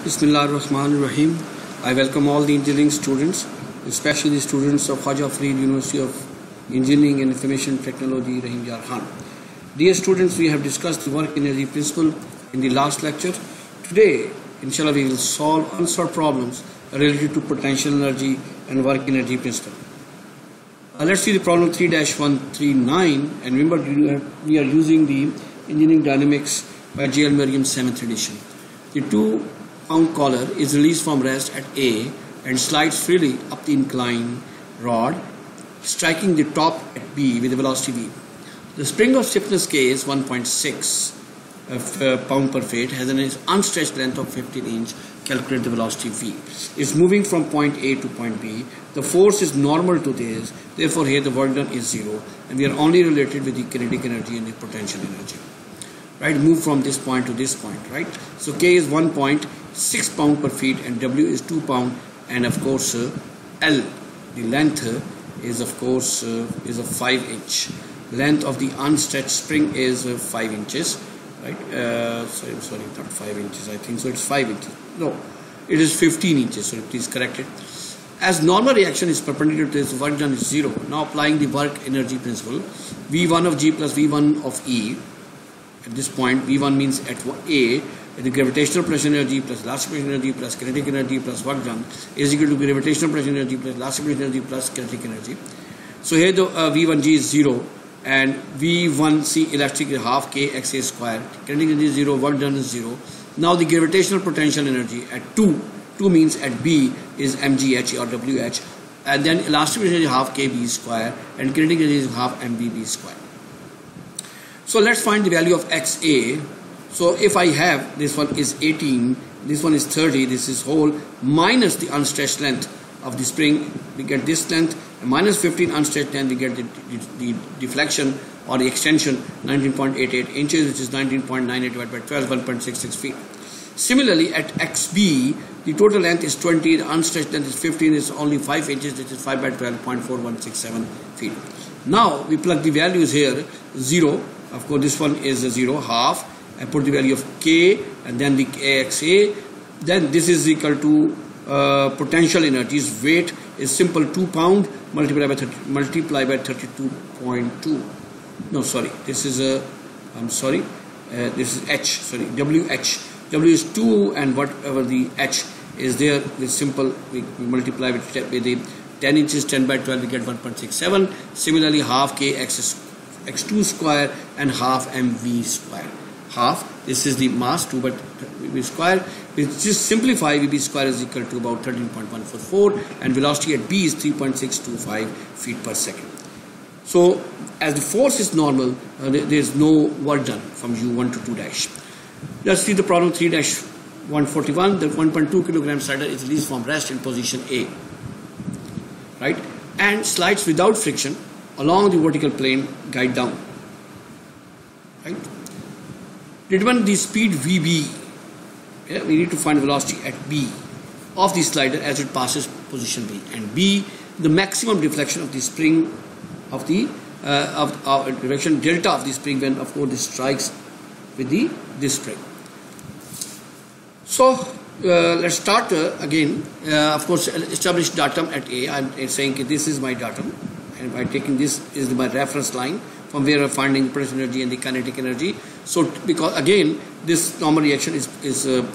Bismillahirrahmanirrahim. I welcome all the engineering students, especially the students of Khaja Farid University of Engineering and Information Technology, Rahim Yar Khan. Dear students, we have discussed the work energy principle in the last lecture. Today, inshallah, we will solve unsolved problems related to potential energy and work energy principle. Let's see the problem 3-139, and remember we are using the Engineering Dynamics by J.L. Merriam 7th edition. The 2-pound collar is released from rest at A and slides freely up the incline rod, striking the top at B with a velocity V. The spring of stiffness K is 1.6 pound per feet, has an unstretched length of 15 inch. Calculate the velocity V. It's moving from point A to point B. The force is normal to this, therefore here the work done is zero, and we are only related with the kinetic energy and the potential energy. Right, move from this point to this point, right? So K is 1.6 pound per feet and W is 2 pound, and of course L, the length is of course is a 5 inch. Length of the unstretched spring is 5 inches, right? Sorry, not 5 inches, I think so it's 5 inches. No, it is 15 inches, so please correct it. As normal reaction is perpendicular to this, work done is zero. Now applying the work energy principle, V1 of G plus V1 of E. At this point, V1 means at A, the gravitational pressure energy plus elastic pressure energy plus kinetic energy plus work done is equal to gravitational pressure energy plus elastic pressure energy plus kinetic energy. So here the V1G is 0 and V1C elastic is half kxa square. Kinetic energy is 0, work done is 0. Now the gravitational potential energy at 2 means at B is mgh or wh, and then elastic pressure energy is half kb square and kinetic energy is half mbb square. So let's find the value of XA. So if I have this one is 18, this one is 30, this is whole, minus the unstretched length of the spring, we get this length, and minus 15 unstretched length, we get the deflection or the extension 19.88 inches, which is 19.98 divided by 12, 1.66 feet. Similarly, at XB, the total length is 20, the unstretched length is 15, it's only 5 inches, which is 5 by 12, 0.4167 feet. Now we plug the values here, 0. Of course, this one is a 0, half. I put the value of K and then the XA. Then this is equal to potential energies. Weight is simple 2 pound multiplied by 32.2. No, sorry. This is a. I'm sorry. This is H. Sorry, WH. W is 2, and whatever the H is there is simple. We multiply with the 10 inches, 10 by 12. We get 1.67. Similarly, half KX x2 square and half mv square. Half, this is the mass 2 by v square. We just simplify, vb square is equal to about 13.144 and velocity at b is 3.625 feet per second. So as the force is normal, there is no work done from u1 to 2 dash. Let's see the problem 3-141. The 1.2 kilogram slider is released from rest in position A, right, and slides without friction along the vertical plane guide down, right? Determine the speed VB. We need to find velocity at B of the slider as it passes position B, and B the maximum deflection of the spring of the direction delta of the spring when of course this strikes with this spring. So let's start again. Of course, establish datum at A. I'm saying this is my datum. And by taking this is my reference line from where I'm finding potential energy and the kinetic energy. So because again this normal reaction is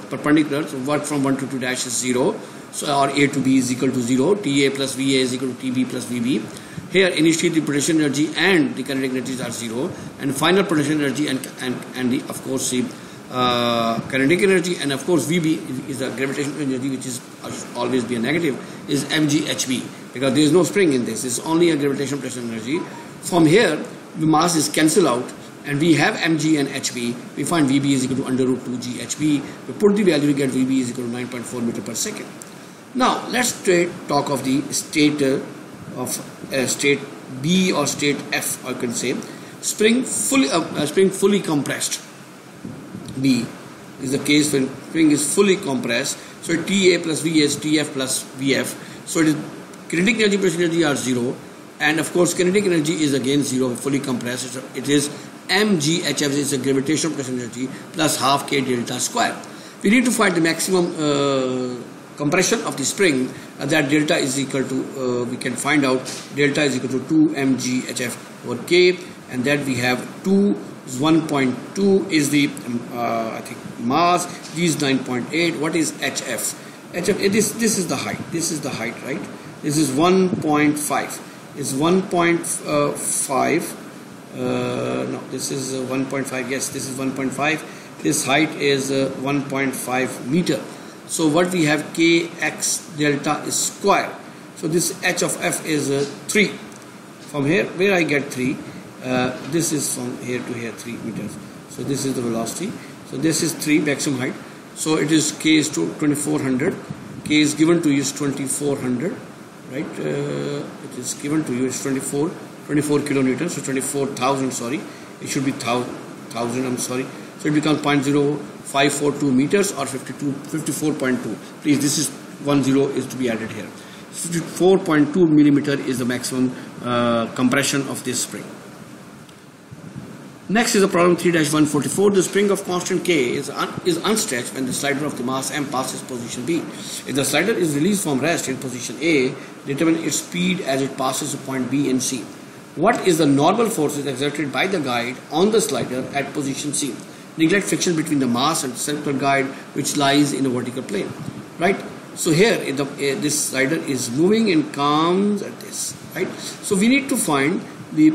perpendicular, so work from 1 to 2 dash is 0. So or A to B is equal to 0. TA plus VA is equal to TB plus VB. Here initially the potential energy and the kinetic energies are 0, and final potential energy and the of course the kinetic energy, and of course VB is the gravitational energy, which is always be a negative, is mgHB, because there is no spring in this, it's only a gravitational pressure energy. From here the mass is cancelled out and we have mg and hb. We find VB is equal to under root 2 GHB. We put the value, we get VB is equal to 9.4 meter per second. Now let's talk of the state state B or state F, I can say. Spring fully compressed. B is the case when spring is fully compressed. So TA plus V is TF plus VF. So it is kinetic energy, potential energy are 0, and of course kinetic energy is again 0, fully compressed. So it is mgHF is a gravitational potential energy plus half k delta square. We need to find the maximum compression of the spring, that delta is equal to, we can find out delta is equal to 2 mg hf over k, and that we have 2 is 1.2 is the I think mass, g is 9.8. What is hf? Hf, this is the height. This is the height, right? This is 1.5. It's 1.5. No, this is 1.5. Yes, this is 1.5. This height is 1.5 meter. So what we have, kx delta is square. So this h of f is 3. From here, where I get 3, this is from here to here 3 meters. So this is the velocity. So this is 3 maximum height. So it is k is to 2400. K is given to you is 2400, right? It is given to you is 24 kilonewtons. So 24,000. Sorry, it should be 1,000. I'm sorry. So it becomes 0.0542 meters or 54.2. Please, this is 10 is to be added here. 54.2 millimeter is the maximum compression of this spring. Next is the problem 3-144. The spring of constant K is unstretched when the slider of the mass m passes position B. If the slider is released from rest in position A, determine its speed as it passes the point B and C. What is the normal forces exerted by the guide on the slider at position C? Neglect friction between the mass and the central guide, which lies in the vertical plane, right? So here this slider is moving and comes at this, right? So we need to find the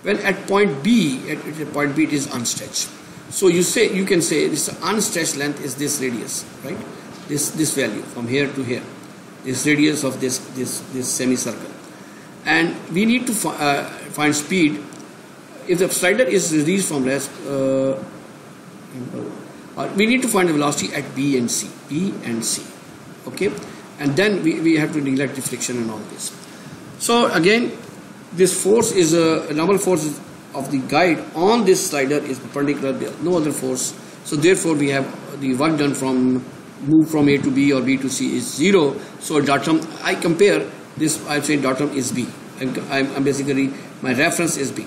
when at point B, at point B it is unstretched. So you can say this unstretched length is this radius, right? This value from here to here, this radius of this semicircle, and we need to find speed. If the slider is released from rest, we need to find the velocity at B and C, okay, and then we have to neglect the friction and all this. So again, this force is a normal force of the guide on this slider is perpendicular, no other force. So therefore we have the work done from move from A to B or B to C is 0. So dot term, I compare this, I say dot term is B. I'm basically, my reference is B.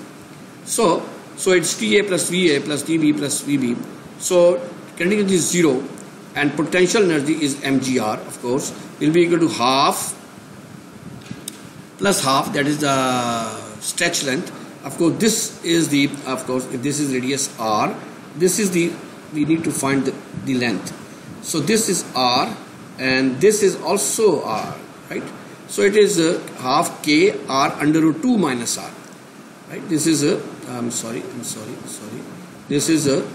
So it's TA plus VA plus TB plus VB. So kinetic energy is 0 and potential energy is mgr, of course, will be equal to half plus half, that is the stretch length. Of course, this is the, of course, if this is radius r, this is the, we need to find the length. So this is r and this is also r, right? So it is half k r under root 2 minus r, right? This is a, I'm sorry. This is a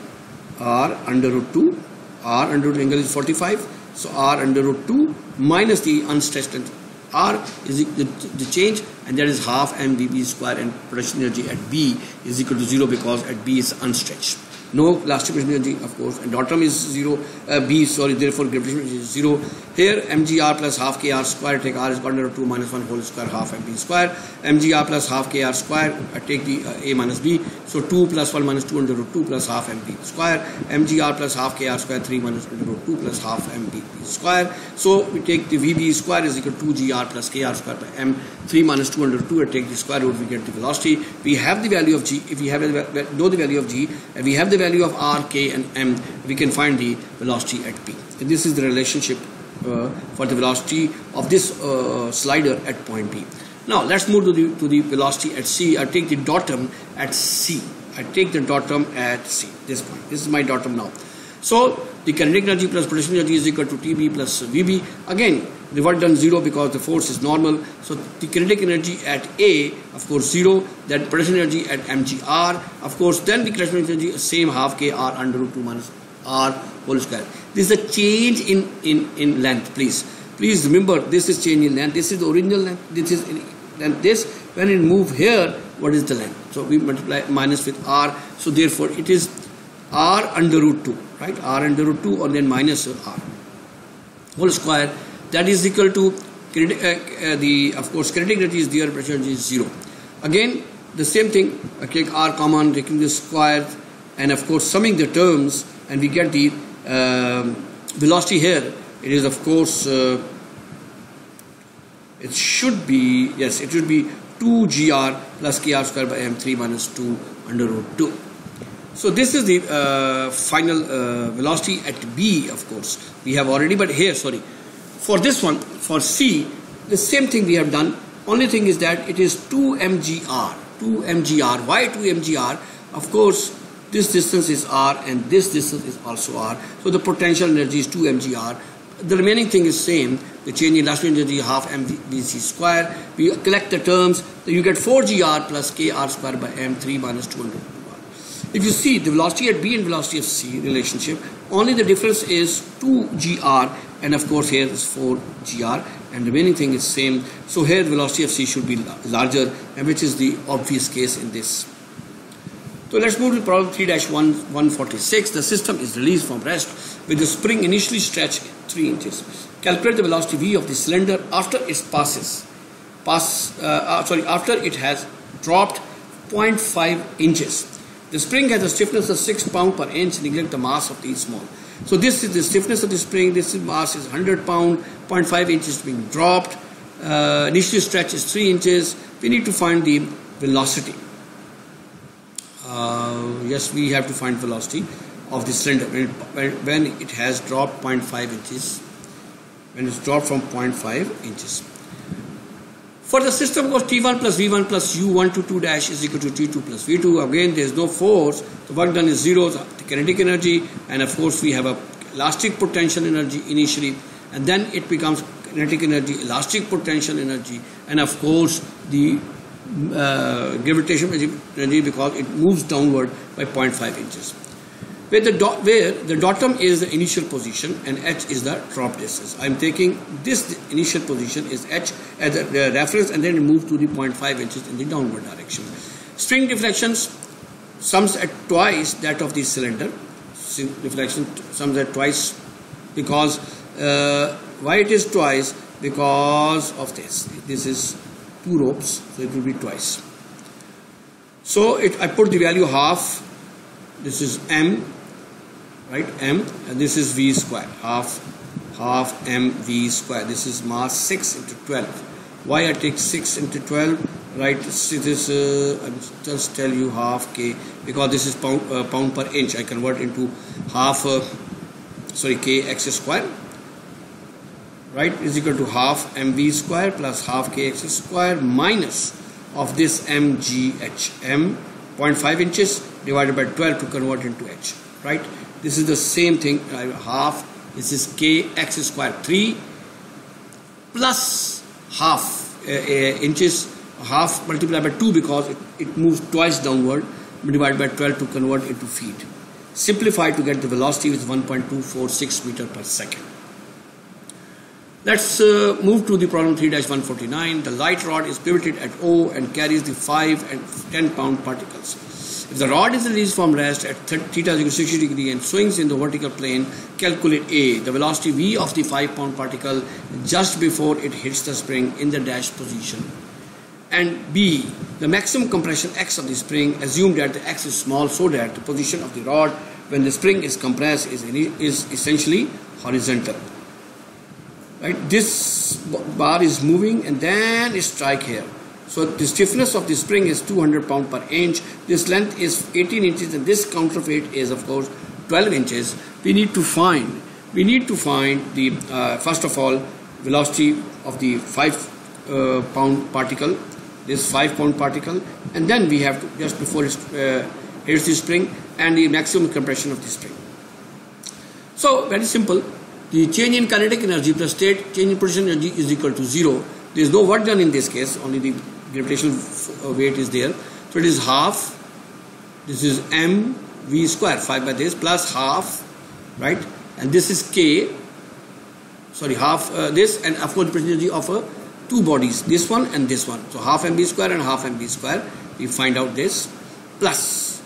r under root 2, r under root angle is 45. So r under root 2 minus the unstretched length. R is the change, and that is half mvb square, and potential energy at B is equal to 0 because at B is unstretched. No elastic potential energy, of course, and dot term is 0, B, sorry, therefore gravitational energy is 0. Here mgr plus half kr square, take r is equal to 2 minus 1 whole square half mb square, mgr plus half kr square, take the a minus b, so 2 plus 1 minus 2 under root 2 plus half mb square, mgr plus half kr square 3 minus under root 2 plus half mb square. So we take the vb square is equal to 2gr plus kr square by m, 3 minus 2 under root 2, and take the square root, we get the velocity. We have the value of g. If we have know the value of g and we have the value of r, k and m, we can find the velocity at P. And this is the relationship for the velocity of this slider at point B. Now let's move to the velocity at C. I take the dot term at C. This point. This is my dot term now. So the kinetic energy plus potential energy is equal to TB plus VB. Again, the work done 0 because the force is normal. So the kinetic energy at A, of course, 0. Then potential energy at mgr, of course. Then the kinetic energy same half k r under root 2 minus r whole square. This is a change in length. Please remember, this is change in length. This is the original length. This is length. This, when it move here, what is the length? So we multiply minus with r. So therefore it is r under root 2, right? R under root 2 or then minus r whole square. That is equal to of course kinetic energy is there, potential energy is 0. Again the same thing. I take r common, taking the square, and of course summing the terms, and we get the velocity here. It is, of course, it should be 2gr plus kr square by m, 3 minus 2 under root 2. So this is the final velocity at B, of course. We have already, but here, sorry. For this one, for C, the same thing we have done. Only thing is that it is 2 mgr. 2 mgr. Why 2 mgr? Of course, this distance is r and this distance is also r. So the potential energy is 2 mgr. The remaining thing is same. The change in elastic energy half mvc square. We collect the terms. You get 4gr plus kr square by m 3 minus 200. If you see the velocity at B and velocity of C relationship, only the difference is 2gr, and of course here is 4gr, and the remaining thing is same. So here the velocity of C should be larger, and which is the obvious case in this. So let's move to problem 3-146. The system is released from rest with the spring initially stretched 3 inches. Calculate the velocity v of the cylinder after it after it has dropped 0.5 inches. The spring has a stiffness of 6 pounds per inch, neglect the mass of the small. So this is the stiffness of the spring, this mass is 100 pounds, 0.5 inches being dropped, initially stretch is 3 inches. We need to find the velocity. Yes, we have to find velocity of the cylinder when it has dropped 0.5 inches, when it's dropped from 0.5 inches. For the system goes T1 plus V1 plus U1 to 2 dash is equal to T2 plus V2. Again, there is no force. The work done is 0, the kinetic energy, and of course we have a elastic potential energy initially, and then it becomes kinetic energy, elastic potential energy, and of course the gravitational energy because it moves downward by 0.5 inches. Where the datum is the initial position and h is the drop distance. I am taking this initial position is h as a reference, and then move to the 0.5 inches in the downward direction. String deflections sums at twice that of the cylinder. Deflection sums at twice because why it is twice? Because of this. This is 2 ropes, so it will be twice. So I put the value half. This is m. Right, m, and this is v square, half mv square. This is mass 6 into 12. Why I take 6 into 12? Right, this I'll just tell you half k, because this is pound per inch. I convert into half kx square, right, is equal to half mv square plus half kx square minus of this mgh, m 0.5 inches divided by 12 to convert into h, right. This is the same thing, half, this is kx square 3 plus half inches, half multiplied by 2 because it moves twice downward, divided by 12 to convert into feet. Simplify to get the velocity with 1.246 meter per second. Let's move to the problem 3-149. The light rod is pivoted at O and carries the 5 and 10 pound particles. If the rod is released from rest at theta equals 60 degree and swings in the vertical plane, calculate A, the velocity v of the 5 pound particle just before it hits the spring in the dash position. And B, the maximum compression x of the spring, assume that the x is small so that the position of the rod when the spring is compressed is essentially horizontal. Right, this bar is moving and then it strike here. So the stiffness of the spring is 200 pounds per inch. This length is 18 inches and this counterweight is of course 12 inches. We need to find the first of all velocity of the 5 pound particle, this 5 pound particle, and then we have to just before it hits the spring and the maximum compression of the spring. So very simple. The change in kinetic energy plus state change in position energy is equal to 0. There is no work done in this case, only the gravitational weight is there. So it is half, this is m v square, 5 by this, plus half, right? And this is k, sorry, half this, and of course the energy of 2 bodies, this one and this one. So half mv square and half mv square. We find out this, plus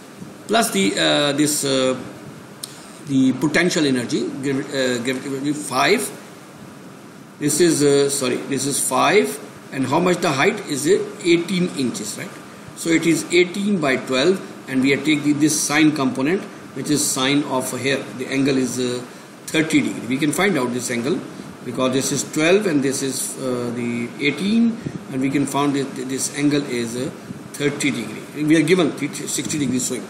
the potential energy, gravity 5. This is this is 5, and how much the height is 18 inches, right? So it is 18 by 12, and we are taking this sine component, which is sine of here. The angle is 30 degree. We can find out this angle because this is 12 and this is the 18, and we can find that this angle is 30 degree. We are given 60 degree swing.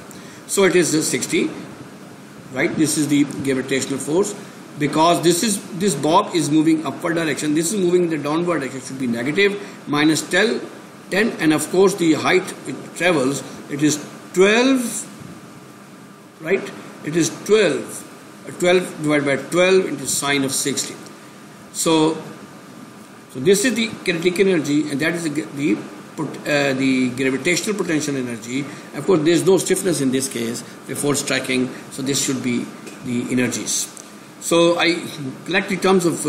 So it is 60, right? This is the gravitational force. Because this bob is moving upward direction, this is moving in the downward direction, should be negative, minus 10, and of course the height it travels, it is 12, right? It is 12 divided by 12 into sine of 60. So this is the kinetic energy, and that is the gravitational potential energy. Of course, there is no stiffness in this case before striking, so this should be the energies. So I collect the terms of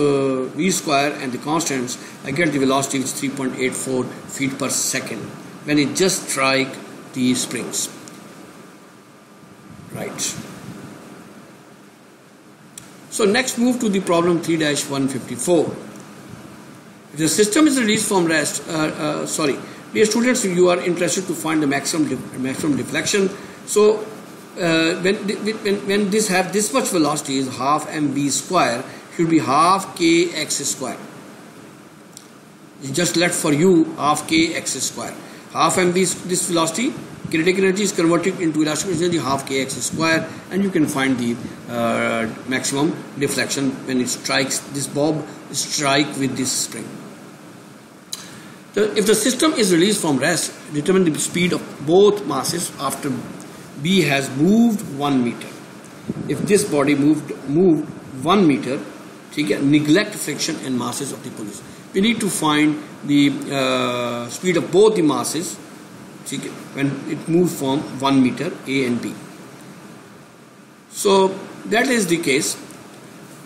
v square and the constants. I get the velocity, which is 3.84 feet per second when it just strike the springs. Right. So next, move to the problem 3-154. If the system is released from rest, dear students, you are interested to find the maximum deflection. So when this have this much velocity, is half mv square, should be half kx square. It's just left for you half kx square. Half mv, this velocity, kinetic energy is converted into elastic energy, half kx square, and you can find the maximum deflection when it strikes, this bob strike with this spring. So if the system is released from rest, determine the speed of both masses after B has moved 1 meter. If this body moved 1 meter, neglect friction and masses of the pulleys. We need to find the speed of both the masses when it moves from 1 meter, A and B. So that is the case.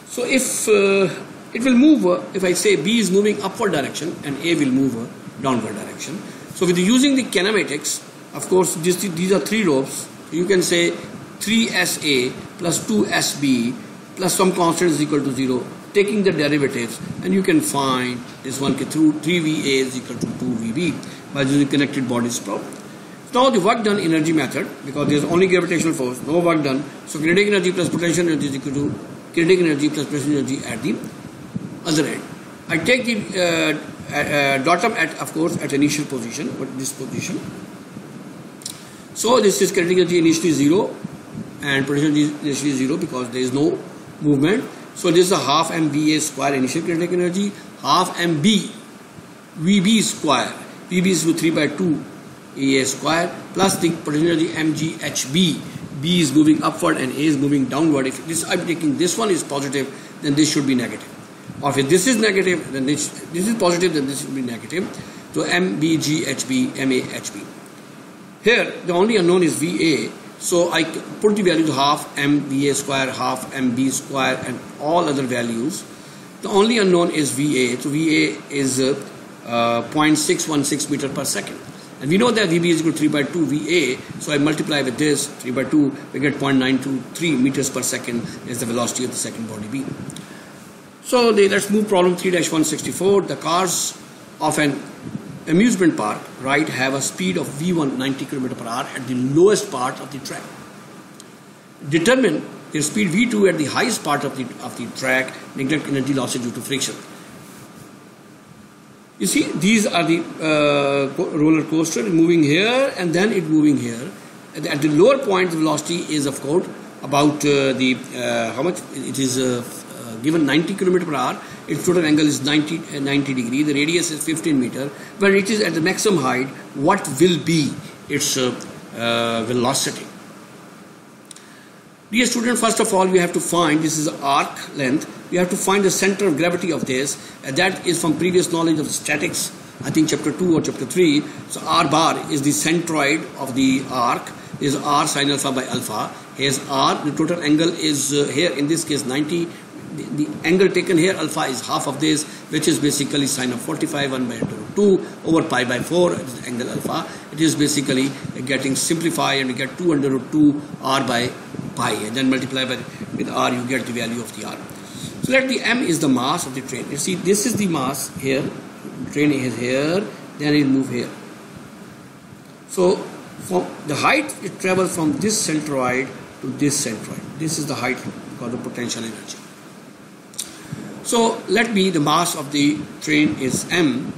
So if it will move, if I say B is moving upward direction and A will move downward direction. So with using the kinematics, of course, these are 3 ropes. You can say 3SA plus 2SB plus some constant is equal to 0, taking the derivatives, and you can find this one through 3VA is equal to 2VB by using connected bodies problem. Now the work done energy method, because there is only gravitational force, no work done. So kinetic energy plus potential energy is equal to kinetic energy plus potential energy at the other end. I take the datum of course at initial position, but this position. So this is kinetic energy initially 0 and potential energy initially 0 because there is no movement. So this is a half mVA square initial kinetic energy, half mB VB square. VB is 3/2 A square plus the potential energy mGHB. B is moving upward and A is moving downward. If this I'm taking this one is positive, then this should be negative. Or if this is negative, then this is positive, then this should be negative. So mBGHB, MAHB. Here, the only unknown is VA, so I put the value to half mVA square, half mB square, and all other values. The only unknown is VA, so VA is 0.616 meter per second. And we know that VB is equal to 3/2 VA, so I multiply with this 3/2, we get 0.923 meters per second is the velocity of the second body B. So let's move problem 3-164. The cars of an amusement park, right, have a speed of V1 90 km per hour at the lowest part of the track. Determine their speed V2 at the highest part of the track, neglect energy losses due to friction. You see, these are the roller coaster moving here and then it moving here. At the lower point, the velocity is of course about how much it is given 90 km per hour. Its total angle is 90 degree. The radius is 15 meter. When it is at the maximum height, what will be its velocity? Dear student, first of all, we have to find, this is arc length, we have to find the center of gravity of this, and that is from previous knowledge of statics, I think chapter 2 or chapter 3. So R bar is the centroid of the arc, is R sin alpha by alpha. Here's R, the total angle is here in this case 90. The angle taken here, alpha, is half of this, which is basically sine of 45, 1/2 over pi by 4, is the angle alpha. It is basically getting simplified and we get 2/2 R by pi, and then multiply with R, you get the value of the R. So let the M is the mass of the train. You see, this is the mass here, train is here, then it will move here. So from the height, it travels from this centroid to this centroid. This is the height because of potential energy. So let me, the mass of the train is m.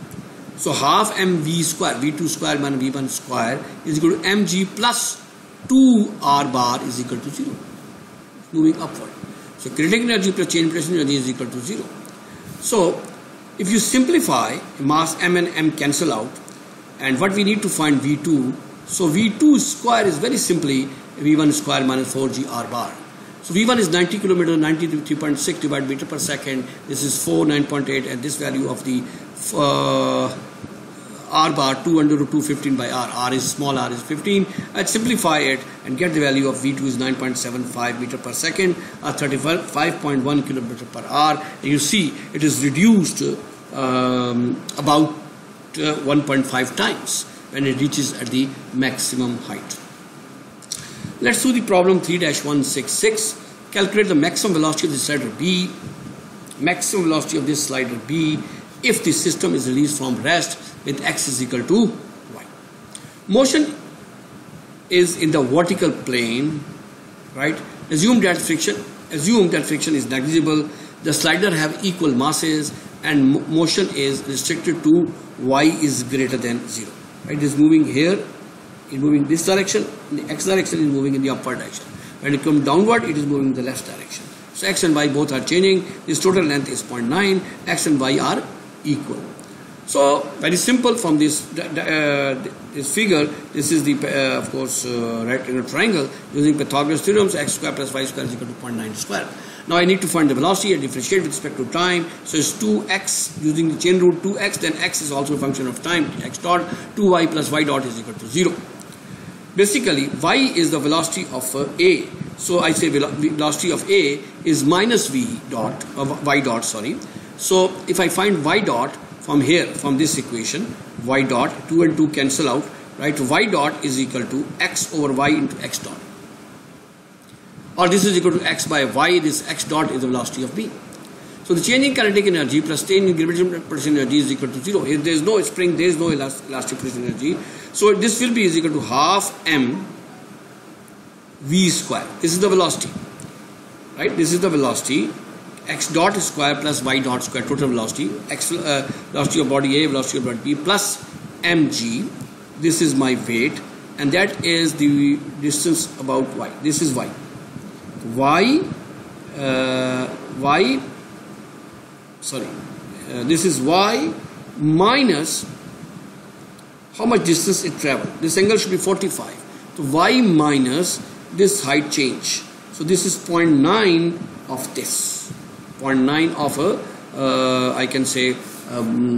So half mv square, v2 square minus v1 square is equal to mg plus 2r bar is equal to 0, moving upward. So kinetic energy plus change in potential energy is equal to 0. So if you simplify, mass m and m cancel out, and what we need to find V2. So V2 square is very simply V1 square minus 4g r bar. So V1 is 90 kilometer, 93.6 divided meter per second. This is 4, 9.8, and this value of the r bar 2 under root 2 15 by r. R is small, r is 15. I'd simplify it and get the value of V2 is 9.75 meter per second or 35.1 kilometer per hour. And you see it is reduced about 1.5 times when it reaches at the maximum height. Let's do the problem 3-166. Calculate the maximum velocity of the slider B. Maximum velocity of this slider B if the system is released from rest with x is equal to y. Motion is in the vertical plane, right? Assume that friction is negligible. The slider have equal masses and motion is restricted to y is greater than 0. Right? It is moving here, it is moving this direction, in the x direction is moving in the upward direction. When it comes downward, it is moving in the left direction. So x and y both are changing. This total length is 0.9. X and y are equal. So very simple from this figure. This is the of course right triangle using Pythagoras theorems. X square plus y square is equal to 0.9 square. Now I need to find the velocity and differentiate with respect to time. So it's 2x using the chain rule 2x. Then x is also a function of time. X dot 2y plus y dot is equal to 0. Basically, y is the velocity of a. So I say velocity of a is minus v dot y dot. Sorry. So if I find y dot from here, from this equation, y dot, 2 and 2 cancel out, right? Y dot is equal to x over y into x dot. Or this is equal to x by y, this x dot is the velocity of B. So the changing kinetic energy plus change in gravitational potential energy is equal to 0. If there is no spring, there is no elastic potential energy. So this will be is equal to half m v square. This is the velocity, right? This is the velocity. X dot square plus y dot square, total velocity. X velocity of body A, velocity of body B plus mg. This is my weight, and that is the distance about y. This is y. This is y minus how much distance it traveled. This angle should be 45. So y minus this height change. So this is 0.9 of this. 0.9 of a I can say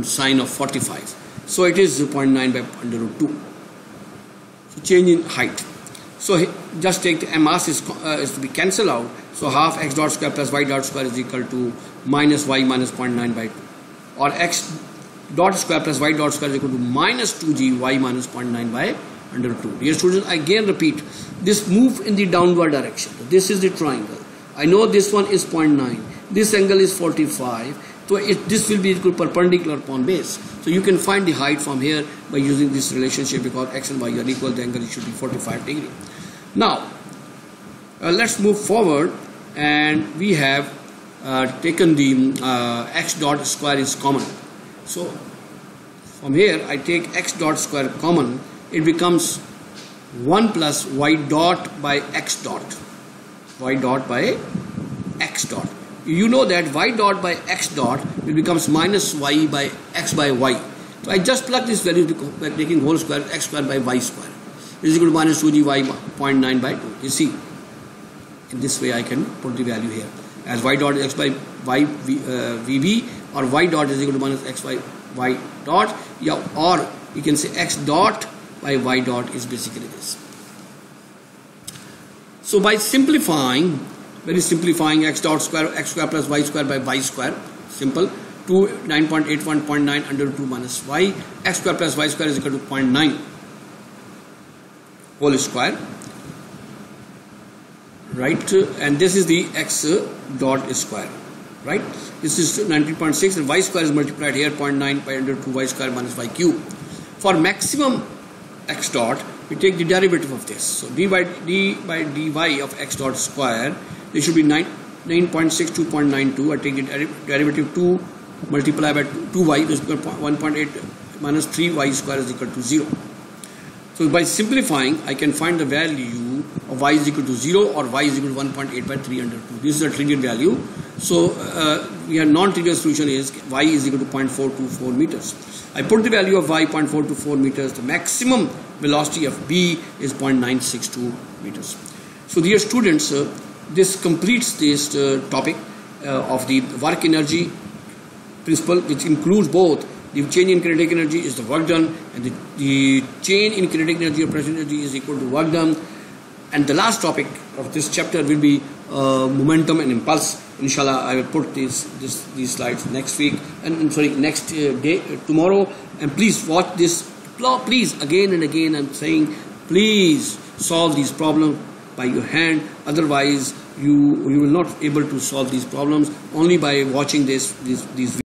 sine of 45. So it is 0.9 by under root 2. So change in height. So just take the mass is to be cancelled out. So half x dot square plus y dot square is equal to minus y minus 0.9 by 2. Or x dot square plus y dot square is equal to minus 2g y minus 0.9 by under root 2. Dear students, I again repeat, this move in the downward direction. This is the triangle. I know this one is 0.9. This angle is 45. So this will be equal perpendicular upon base. So you can find the height from here by using this relationship, because x and y are equal, the angle should be 45 degree. Now let's move forward, and we have taken the x dot square is common. So from here I take x dot square common. It becomes 1 plus y dot by x dot. Y dot by x dot. You know that y dot by x dot will becomes minus y by x by y. So I just plug this value by taking whole square, x square by y square. It is equal to minus 2g y 0.9 by 2. You see, in this way I can put the value here as y dot is x by y vb, or y dot is equal to minus x by y dot, yeah, or you can say x dot by y dot is basically this. So by simplifying, very simplifying, x dot square, x square plus y square by y square, simple, 9.81.9 under 2 minus y, x square plus y square is equal to 0.9 whole square, right? And this is the x dot square, right? This is 19.6, and y square is multiplied here 0.9 by under 2 y square minus y cube. For maximum x dot, we take the derivative of this. So d by dy of x dot square, this should be 9.62.92. I take the derivative 2 multiplied by 2y, this is 1.8 minus 3y square is equal to 0. So by simplifying, I can find the value of y is equal to 0 or y is equal to 1.8 by 3 under 2. This is a trivial value. So we have non-trivial solution is y is equal to 0.424 meters. I put the value of y 0.424 meters. The maximum velocity of b is 0.962 meters. So dear students, this completes this topic of the work energy principle, which includes both the change in kinetic energy is the work done, and the change in kinetic energy or potential energy is equal to work done. And the last topic of this chapter will be momentum and impulse. Inshallah, I will put these slides next week, and next day, tomorrow. And please watch this. Please, again and again, I'm saying, please solve these problems by your hand. Otherwise, you will not able to solve these problems only by watching these